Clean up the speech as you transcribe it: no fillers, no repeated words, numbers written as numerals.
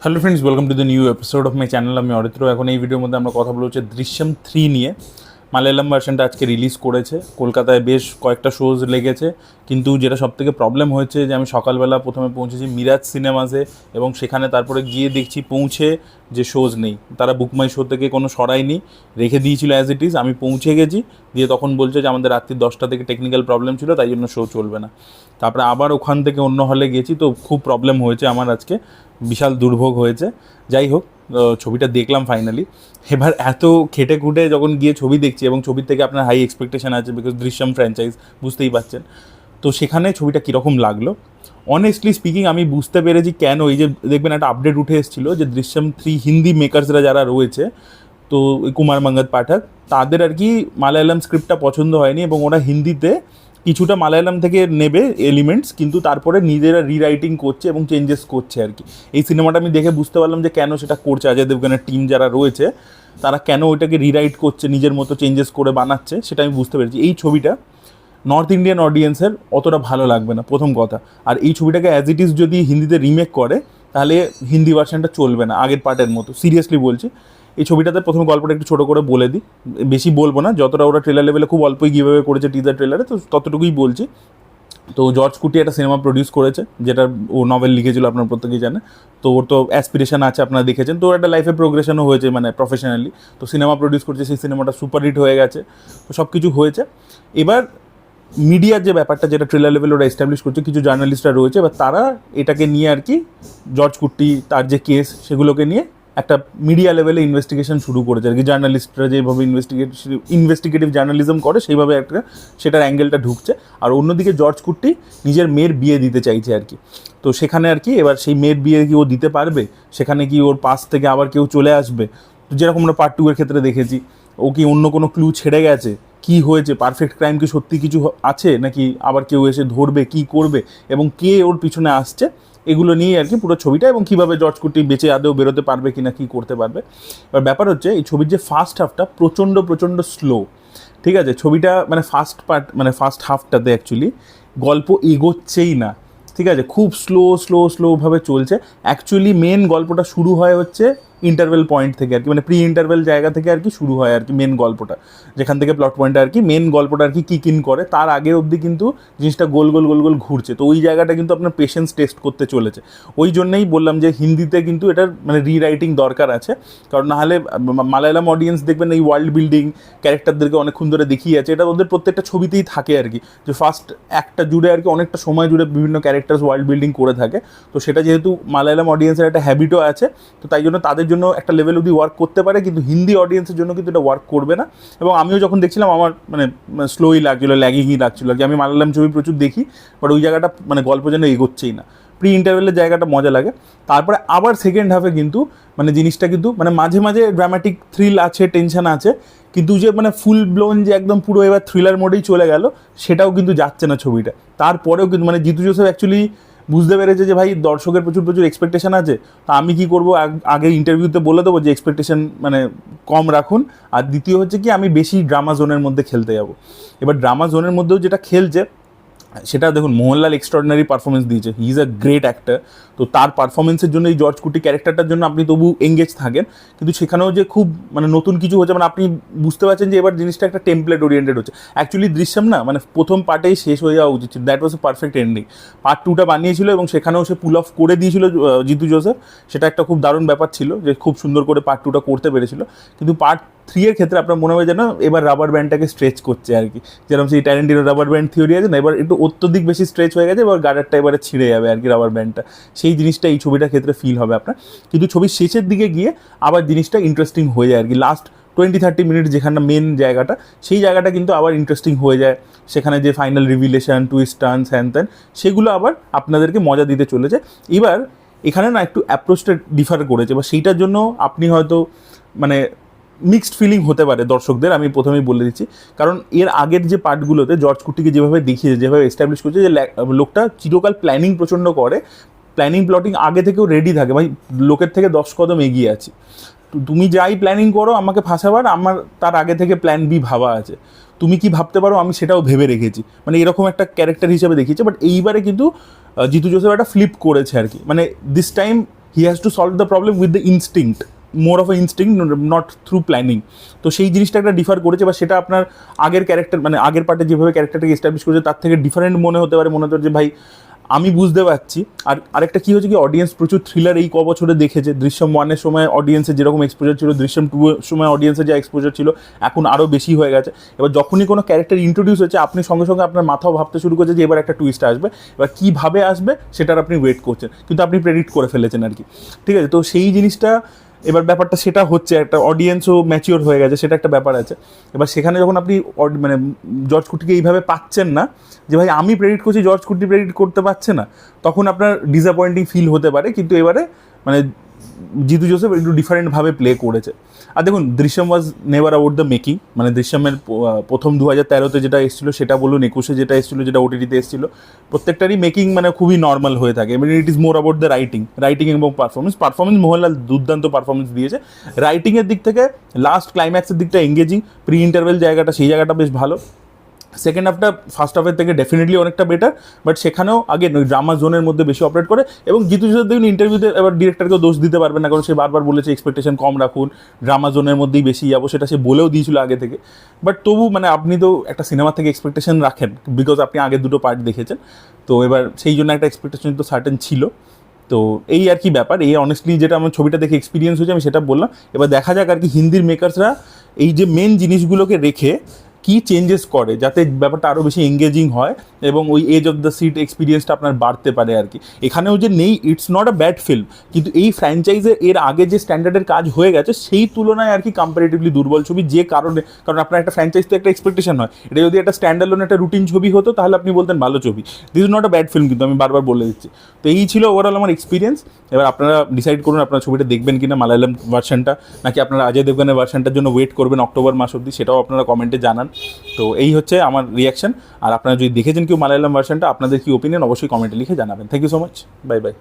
Hello friends, welcome to the new episode of my channel. আমি অরিত্র। এখন এই ভিডিওর মধ্যে আমরা কথা বলবো হচ্ছে দৃশ্যম 3 নিয়ে। মালায়ালাম ভার্সনটা আজকে রিলিজ করেছে। কলকাতায় বেশ কয়েকটা শোজ লেগেছে, কিন্তু যেটা সবথেকে প্রবলেম হয়েছে যে আমি সকালবেলা প্রথমে পৌঁছেছি মিরাজ সিনেমাসে, এবং সেখানে তারপরে গিয়ে দেখছি পৌঁছে যে শোজ নেই, তারা বুকমাই শো থেকে কোনো সরায়নি, রেখে দিয়েছিল অ্যাজ ইট ইজ। আমি পৌঁছে গেছি, দিয়ে তখন বলছে যে আমাদের রাত্রি 10টা থেকে টেকনিক্যাল প্রবলেম ছিল, তাই জন্য শো চলবে না। তারপরে আবার ওখান থেকে অন্য হলে গেছি, তো খুব প্রবলেম হয়েছে আমার আজকে, বিশাল দুর্ভোগ হয়েছে। যাই হোক, ছবিটা দেখলাম ফাইনালি। এবার এত খেটে খুঁটে যখন গিয়ে ছবি দেখছি, এবং ছবির থেকে আপনার হাই এক্সপেকটেশন আছে, বিকজ দৃশ্যম ফ্র্যাঞ্চাইজ, বুঝতেই পারছেন। তো সেখানে ছবিটা কীরকম লাগলো, অনেস্টলি স্পিকিং আমি বুঝতে পেরেছি কেন এই যে দেখবেন একটা আপডেট উঠে এসেছিলো যে দৃশ্যম 3 হিন্দি মেকার্সরা যারা রয়েছে, তো কুমার মঙ্গত পাঠক, তাদের আর কি মালায়ালাম স্ক্রিপ্টটা পছন্দ হয়নি, এবং ওরা হিন্দিতে কিছুটা মালায়ালাম থেকে নেবে এলিমেন্টস, কিন্তু তারপরে নিজেরা রিরাইটিং করছে এবং চেঞ্জেস করছে আর কি। এই সিনেমাটা আমি দেখে বুঝতে পারলাম যে কেন সেটা করছে অজয় দেবগনের টিম যারা রয়েছে, তারা কেন ওইটাকে রিরাইট করছে, নিজের মতো চেঞ্জেস করে বানাচ্ছে, সেটা আমি বুঝতে পেরেছি। এই ছবিটা নর্থ ইন্ডিয়ান অডিয়েন্সের অতটা ভালো লাগবে না, প্রথম কথা। আর এই ছবিটাকে অ্যাজ ইট ইজ যদি হিন্দিতে রিমেক করে, তাহলে হিন্দি ভার্সানটা চলবে না আগের পার্টের মতো, সিরিয়াসলি বলছি। এই ছবিটাতে প্রথমে গল্পটা একটু ছোটো করে বলে দিই, বেশি বলবো না, যতটা ওরা ট্রেলার লেভেলে খুব অল্পই গিভঅ্যাওয়ে করেছে টিজার ট্রেলারে, তো ততটুকুই বলছি। তো জর্জ কুটি একটা সিনেমা প্রডিউস করেছে, যেটা ও নভেল লিখেছিল, আপনার প্রত্যেকেই জানে। তো ওর তো অ্যাসপিরেশন আছে, আপনারা দেখেছেন, তো একটা লাইফে প্রোগ্রেশনও হয়েছে মানে প্রফেশনালি। তো সিনেমা প্রডিউস করছে, সেই সিনেমাটা সুপারহিট হয়ে গেছে, তো সব কিছু হয়েছে। এবার মিডিয়ার যে ব্যাপারটা, যেটা ট্রেলার লেভেল ওরা এস্টাবলিশ করছে, কিছু জার্নালিস্টরা রয়েছে, এবার তারা এটাকে নিয়ে আর কি জর্জ কুট্টি, তার যে কেস, সেগুলোকে নিয়ে একটা মিডিয়া লেভেলে ইনভেস্টিগেশন শুরু করেছে আর কি। জার্নালিস্টরা যেভাবে ইনভেস্টিগেটিভ জার্নালিজম করে, সেইভাবে একটা সেটার অ্যাঙ্গেলটা ঢুকছে। আর অন্যদিকে জর্জ কুট্টি নিজের মেয়ের বিয়ে দিতে চাইছে আর কি। তো সেখানে আর কি এবার সেই মেয়ের বিয়ে কি ও দিতে পারবে, সেখানে কি ওর পাশ থেকে আবার কেউ চলে আসবে, যেরকম আমরা পার্ট 2 এর ক্ষেত্রে দেখেছি, ও কি অন্য কোনো ক্লু ছেড়ে গেছে, কি হয়েছে, পারফেক্ট ক্রাইম কি সত্যি কিছু আছে, নাকি আবার কেউ এসে ধরবে, কি করবে, এবং কে ওর পিছনে আসছে, এগুলো নিয়ে আর কি পুরো ছবিটা। এবং কীভাবে জর্জ কুটি বেঁচে আদৌ বেরোতে পারবে কি না, কী করতে পারবে। এবার ব্যাপার হচ্ছে এই ছবির যে ফার্স্ট হাফটা প্রচণ্ড স্লো, ঠিক আছে। ছবিটা মানে ফার্স্ট হাফটাতে অ্যাকচুয়ালি গল্প এগোচ্ছেই না, ঠিক আছে, খুব স্লোভাবে চলছে। অ্যাকচুয়ালি মেন গল্পটা শুরু হয় হচ্ছে ইন্টারভেল পয়েন্ট থেকে আর কি, মানে প্রি ইন্টারভেল জায়গা থেকে আর কি শুরু হয় আর কি মেন গল্পটা, যেখান থেকে প্লট পয়েন্টটা আর কি মেন গল্পটা আর কি কিক ইন করে। তার আগে অবধি কিন্তু জিনিসটা গোল গোল ঘুরছে, তো ওই জায়গাটা কিন্তু আপনার পেশেন্স টেস্ট করতে চলেছে। ওই জন্যই বললাম যে হিন্দিতে কিন্তু এটার মানে রিরাইটিং দরকার আছে, কারণ নাহলে মালায়ালাম অডিয়েন্স দেখবেন এই ওয়ার্ল্ড বিল্ডিং, ক্যারেক্টারদেরকে অনেকক্ষণ ধরে দেখিয়ে আছে, এটা ওদের প্রত্যেকটা ছবিতেই থাকে আর কি, যে ফার্স্ট একটা জুড়ে আর কি অনেকটা সময় জুড়ে বিভিন্ন ক্যারেক্টার্স ওয়ার্ল্ড বিল্ডিং করে থাকে। তো সেটা যেহেতু মালায়ালাম অডিয়েন্সের একটা হ্যাবিটও আছে, তো তাই জন্য তাদের জন্য একটা লেভেল অবধি ওয়ার্ক করতে পারে, কিন্তু হিন্দি অডিয়েন্সের জন্য কিন্তু এটা ওয়ার্ক করবে না। এবং আমিও যখন দেখছিলাম আমার মানে স্লোই লাগছিলো, ল্যাগিংই লাগছিলো আর কি। আমি মালায়ালাম ছবি প্রচুর দেখি, বাট ওই জায়গাটা মানে গল্প যেন এগোচ্ছেই না। প্রি ইন্টারভেলের জায়গাটা মজা লাগে, তারপরে আবার সেকেন্ড হাফে কিন্তু মানে জিনিসটা কিন্তু মানে মাঝে মাঝে ড্রামাটিক থ্রিল আছে, টেনশন আছে, কিন্তু যে মানে ফুল ব্লোন যে একদম পুরো এবার থ্রিলার মোডেই চলে গেল, সেটাও কিন্তু যাচ্ছে না ছবিটা। তারপরেও কিন্তু মানে জিতু জোসেফ অ্যাকচুয়ালি বুঝতে পেরেছে যে ভাই দর্শকের প্রচুর এক্সপেকটেশন আছে, তো আমি কি করবো, আগে ইন্টারভিউতে বলে দেবো যে এক্সপেকটেশন মানে কম রাখুন। আর দ্বিতীয় হচ্ছে কি, আমি বেশি ড্রামা জোনের মধ্যে খেলতে যাবো। এবার ড্রামা জোনের মধ্যেও যেটা খেলছে, সেটা দেখুন, মোহনলাল এক্সট্রাঅর্ডিনারি পারফরমেন্স দিয়েছে, he is a great actor. তো তার পারফরমেন্সের জন্য এই জর্জ কুটি ক্যারেক্টারটার জন্য আপনি তবু এঙ্গেজ থাকেন, কিন্তু সেখানেও যে খুব মানে নতুন কিছু হচ্ছে, মানে আপনি বুঝতে পারছেন যে এবার জিনিসটা একটা টেমপ্লেট ওরিয়েন্টেড হচ্ছে। অ্যাকচুয়ালি দৃশ্যম না মানে প্রথম পার্টেই শেষ হয়ে যাওয়া উচিত ছিল, that was A perfect ending. Part 2টা বানিয়েছিল এবং সেখানেও সে পুল অফ করে দিয়েছিল জিতু জোসেফ, সেটা একটা খুব দারুণ ব্যাপার ছিল যে খুব সুন্দর করে পার্ট 2টা করতে পেরেছিল। কিন্তু পার্ট 3 এর ক্ষেত্রে আপনার মনে হয় যেন এবার রাবার ব্যান্ডটাকে স্ট্রেচ করছে আর কি, যেরকম সেই ট্যারেন্টিনো রাবার ব্যান্ড থিওরি আছে না, এবার একটু অত্যধিক বেশি স্ট্রেচ হয়ে গেছে, এবার গার্ডারটা এবারে ছিঁড়ে যাবে আর কি রাবার ব্যান্ডটা। সেই জিনিসটা এই ছবিটার ক্ষেত্রে ফিল হবে আপনার, কিন্তু ছবির শেষের দিকে গিয়ে আবার জিনিসটা ইন্টারেস্টিং হয়ে যায় আর কি। লাস্ট 20-30 মিনিট যেখানে মেন জায়গাটা, সেই জায়গাটা কিন্তু আবার ইন্টারেস্টিং হয়ে যায়। সেখানে যে ফাইনাল রিভিলেশন, টুইস্ট টার্নস হ্যান ত্যান, সেগুলো আবার আপনাদেরকে মজা দিতে চলেছে। এবার এখানে না একটু অ্যাপ্রোচটা ডিফার করেছে, বা সেইটার জন্য আপনি হয়তো মানে মিক্সড ফিলিং হতে পারে দর্শকদের, আমি প্রথমেই বলে দিচ্ছি। কারণ এর আগের যে পার্টগুলোতে জর্জ কুটিকে যেভাবে দেখিয়েছে, যেভাবে এস্টাবলিশ করছে যে লোকটা চিরকাল প্ল্যানিং প্রচণ্ড করে, প্ল্যানিং প্লটিং আগে থেকেও রেডি থাকে, ভাই লোকের থেকে 10 কদম এগিয়ে আছি, তুমি যাই প্ল্যানিং করো আমাকে ফাঁসাবার, আমার তার আগে থেকে প্ল্যান বি ভাবা আছে, তুমি কি ভাবতে পারো আমি সেটাও ভেবে রেখেছি, মানে এরকম একটা ক্যারেক্টার হিসেবে দেখিয়েছে। বাট এইবারে কিন্তু জিতু জোসেফ একটা ফ্লিপ করেছে আর কি, মানে this time he has to solve the problem with the instinct, more of A instinct, not through planning. তো সেই জিনিসটা একটা ডিফার করেছে, বা সেটা আপনার আগের ক্যারেক্টার মানে আগের পার্টে যেভাবে ক্যারেক্টারটাকে এস্টাবলিশ করেছে তার থেকে ডিফারেন্ট মনে হতে পারে, মনে হতে পারে যে ভাই আমি বুঝতে পারছি। আর আরেকটা কী হচ্ছে কি, অডিয়েন্স প্রচুর থ্রিলার এই বছরে দেখেছে। দৃশ্যম 1-এর সময় অডিয়েন্সের যেরকম এক্সপোজার ছিল, দৃশ্যম 2-এর সময় অডিয়েন্সের যা এক্সপোজার ছিল এখন আরও বেশি হয়ে গেছে। এবার যখনই কোনো ক্যারেক্টার ইন্ট্রোডিউস হচ্ছে আপনি সঙ্গে সঙ্গে আপনার মাথাও ভাবতে শুরু করছে যে এবার একটা টুইস্ট আসবে, এবার কীভাবে আসবে সেটার আপনি ওয়েট করছেন, কিন্তু আপনি প্রেডিক্ট করে ফেলেছেন আর কি। ঠিক আছে, তো সেই জিনিসটা এবার ব্যাপারটা সেটা হচ্ছে, একটা অডিয়েন্সও ম্যাচিওর হয়ে গেছে, সেটা একটা ব্যাপার আছে। এবার সেখানে যখন আপনি মানে জর্জ কুটিকে এইভাবে পাচ্ছেন না যে ভাই আমি প্রেডিক্ট করছি, জর্জ কুটি প্রেডিক্ট করতে পারছে না, তখন আপনার ডিসঅ্যাপয়েন্টিং ফিল হতে পারে। কিন্তু এবারে মানে জিতু জোসেফ একটু ডিফারেন্টভাবে প্লে করেছে। আর দেখুন, Drishyam was never about the making, মানে দৃশ্যমের প্রথম 2013-তে যেটা এসেছিলো সেটা বলুন, 21-এ যেটা এসেছিলো, যেটা ওটিটিতে এসেছিলো, প্রত্যেকটারই মেকিং মানে খুবই নর্মাল হয়ে থাকে। মানে it is more about the writing এবং পারফরমেন্স মোহনলাল দুর্দান্ত পারফরমেন্স দিয়েছে। রাইটিংয়ের দিক থেকে লাস্ট ক্লাইম্যাক্সের দিকটা এঙ্গেজিং, প্রি ইন্টারভেল জায়গাটা, সেই জায়গাটা বেশ ভালো। সেকেন্ড হাফটা ফার্স্ট হাফের থেকে ডেফিনেটলি অনেকটা বেটার, বাট সেখানেও আগে ড্রামা জোনের মধ্যে বেশি অপারেট করে। এবং জিতু জোসেফ দেখুন ইন্টারভিউতে এবার ডিরেক্টরকেও দোষ দিতে পারবেন না, কারণ সে বারবার বলেছে এক্সপেকটেশন কম রাখুন, ড্রামা জোনের মধ্যেই বেশি যাবো, সেটা সে বলেও দিয়েছিল আগে থেকে। বাট তবু মানে আপনি তো একটা সিনেমা থেকে এক্সপেকটেশন রাখেন, বিকজ আপনি আগের দুটো পার্ট দেখেছেন, তো এবার সেই জন্য একটা এক্সপেকটেশন তো সার্টেন ছিল। তো এই আর কি ব্যাপার, এই অনেস্টলি যেটা আমার ছবিটা দেখে এক্সপিরিয়েন্স হয়েছে আমি সেটা বললাম। এবার দেখা যাক আর কি হিন্দির মেকার্সরা এই যে মেন জিনিসগুলোকে রেখে কী চেঞ্জেস করে, যাতে ব্যাপারটা আরও বেশি এঙ্গেজিং হয় এবং ওই এজ অফ দ্য সিট এক্সপিরিয়েন্সটা আপনার বাড়তে পারে আর কি। এখানেও যে নেই, it's not a bad film, কিন্তু এই ফ্র্যাঞ্চাইজে এর আগে যে স্ট্যান্ডার্ডের কাজ হয়ে গেছে সেই তুলনায় আর কি কম্পারেটিভলি দুর্বল ছবি। যে কারণে, কারণ আপনার একটা ফ্র্যাঞ্চাইজ তো একটা এক্সপেকটেশন হয়, এটা যদি একটা স্ট্যান্ডার্লোন একটা রুটিন ছবি হতো তাহলে আপনি বলতেন ভালো ছবি। This is not a bad film, কিন্তু আমি বারবার বলে দিচ্ছি। তো এই ছিল ওভারঅল আমার এক্সপিরিয়েন্স। এবার আপনারা ডিসাইড করুন আপনারা ছবিটা দেখবেন কিনা, মালায়ালাম ভার্সনটা, নাকি আপনারা অজয় দেবগনের ভার্সনটার জন্য ওয়েট করবেন অক্টোবর মাস অবধি, সেটাও আপনারা কমেন্টে জানান। তো এই হচ্ছে আমার রিয়াকশন। আর আপনারা যদি দেখেছেন কেউ মালায়ালাম ভার্সনটা, আপনাদের কি ওপিনিয়ন অবশ্যই কমেন্টে লিখে জানাবেন। Thank you so much, bye by.